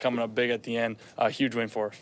coming up big at the end. A huge win for us.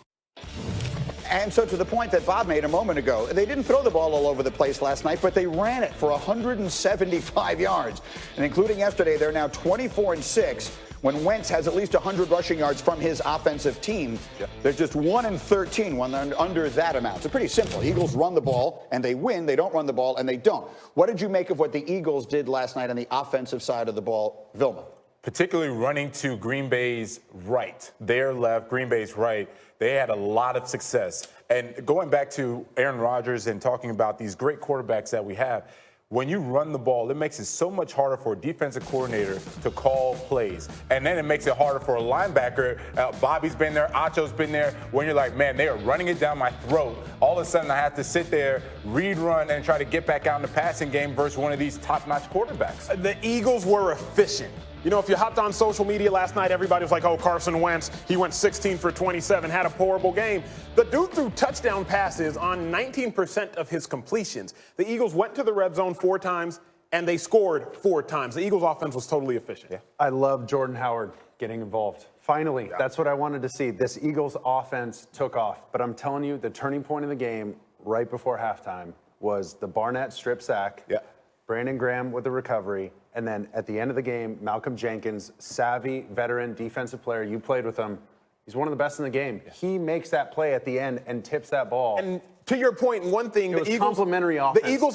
And so to the point that Bob made a moment ago, they didn't throw the ball all over the place last night, but they ran it for 175 yards. And including yesterday, they're now 24-6. When Wentz has at least 100 rushing yards from his offensive team, there's just 1-13 when they're under that amount. So pretty simple. Eagles run the ball and they win. They don't run the ball and they don't. What did you make of what the Eagles did last night on the offensive side of the ball, Vilma? Particularly running to Green Bay's right, their left, Green Bay's right. They had a lot of success. And going back to Aaron Rodgers and talking about these great quarterbacks that we have, when you run the ball, it makes it so much harder for a defensive coordinator to call plays. And then it makes it harder for a linebacker. Bobby's been there, Acho's been there. When you're like, man, they are running it down my throat. All of a sudden, I have to sit there, read, run, and try to get back out in the passing game versus one of these top-notch quarterbacks. The Eagles were efficient. You know, if you hopped on social media last night, everybody was like, oh, Carson Wentz, he went 16 for 27, had a horrible game. The dude threw touchdown passes on 19% of his completions. The Eagles went to the red zone 4 times, and they scored 4 times. The Eagles' offense was totally efficient. Yeah. I love Jordan Howard getting involved. Finally, that's what I wanted to see. This Eagles offense took off. But I'm telling you, the turning point in the game right before halftime was the Barnett strip sack. Yeah. Brandon Graham with the recovery, and then at the end of the game, Malcolm Jenkins, savvy, veteran, defensive player. You played with him. He's one of the best in the game. Yeah. He makes that play at the end and tips that ball. And to your point, one thing, the Eagles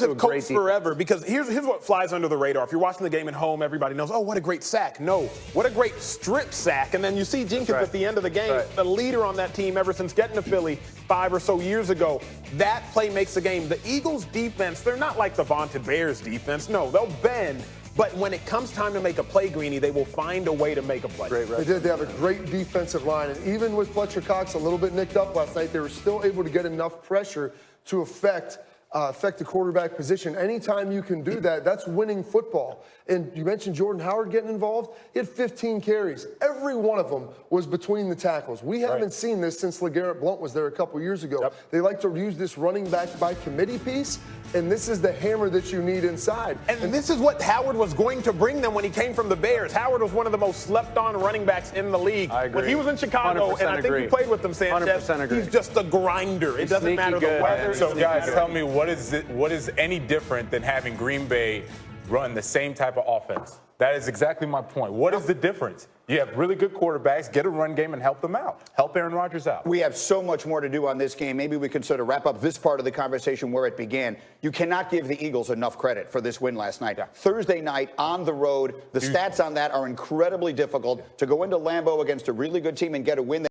have coached forever because here's what flies under the radar. If you're watching the game at home, everybody knows, oh, what a great sack. No, what a great strip sack. And then you see Jenkins at the end of the game, the leader on that team ever since getting to Philly 5 or so years ago. That play makes the game. The Eagles' defense, they're not like the vaunted Bears defense. No, they'll bend. But when it comes time to make a play, Greeny, they will find a way to make a play. They did. They have a great defensive line. And even with Fletcher Cox a little bit nicked up last night, they were still able to get enough pressure to affect the quarterback position. Anytime you can do that, that's winning football. And you mentioned Jordan Howard getting involved. He had 15 carries. Every one of them was between the tackles. We haven't seen this since LeGarrette Blount was there a couple years ago. They like to use this running back by committee piece, and this is the hammer that you need inside. And this is what Howard was going to bring them when he came from the Bears. Howard was one of the most slept-on running backs in the league. I agree. When he was in Chicago, and I think you played with him, Sanchez, he's just a grinder. It doesn't matter the weather. So, guys, tell me, what is any different than having Green Bay run the same type of offense? That is exactly my point. What is the difference? You have really good quarterbacks, get a run game and help them out. Help Aaron Rodgers out. We have so much more to do on this game. Maybe we could sort of wrap up this part of the conversation where it began. You cannot give the Eagles enough credit for this win last night. Thursday night on the road, the stats on that are incredibly difficult. To go into Lambeau against a really good team and get a win.